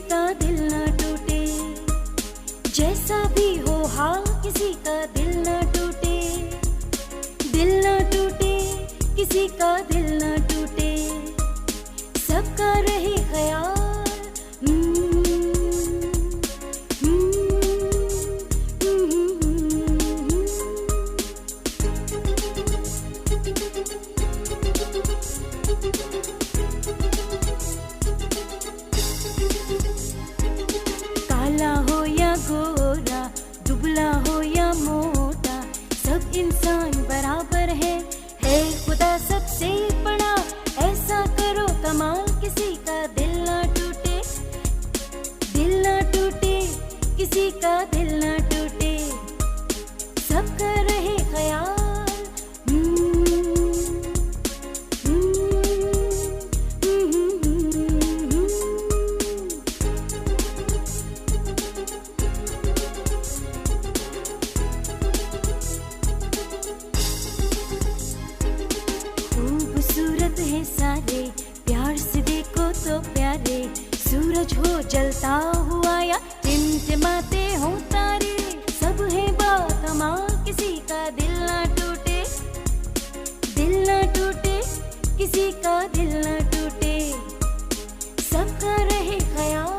का दिल ना टूटे, जैसा भी हो हाल किसी का दिल ना टूटे, दिल ना टूटे, किसी का दिल ना टूटे, सबका रहे ख्याल। काला हो या गोरा, दुबला हो या मोटा, सब इंसान बराबर है खुदा सबसे बड़ा। ऐसा करो कमाल किसी का दिल ना टूटे, दिल ना टूटे, किसी का दिल ना टूटे, सबका रहे ख्याल। खूबसूरत है सारे, प्यार से देखो तो प्यारे, सूरज हो जलता हुआ या टिमटिमाते हो तारे, सब है बाकमाल किसी का दिल ना टूटे, दिल ना टूटे, किसी का दिल ना टूटे, सबका रहे ख्याल।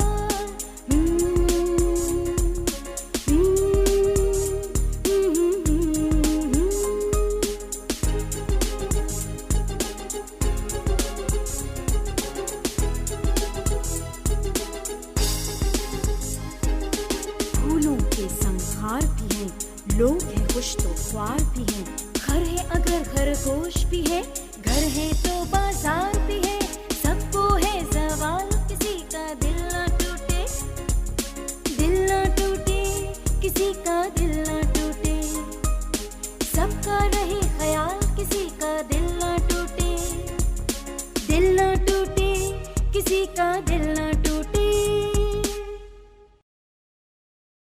फूलों के संहार भी हैं, लोग हैं खुश तो ख्वार भी हैं, घर है अगर खरगोश भी है, घर है तो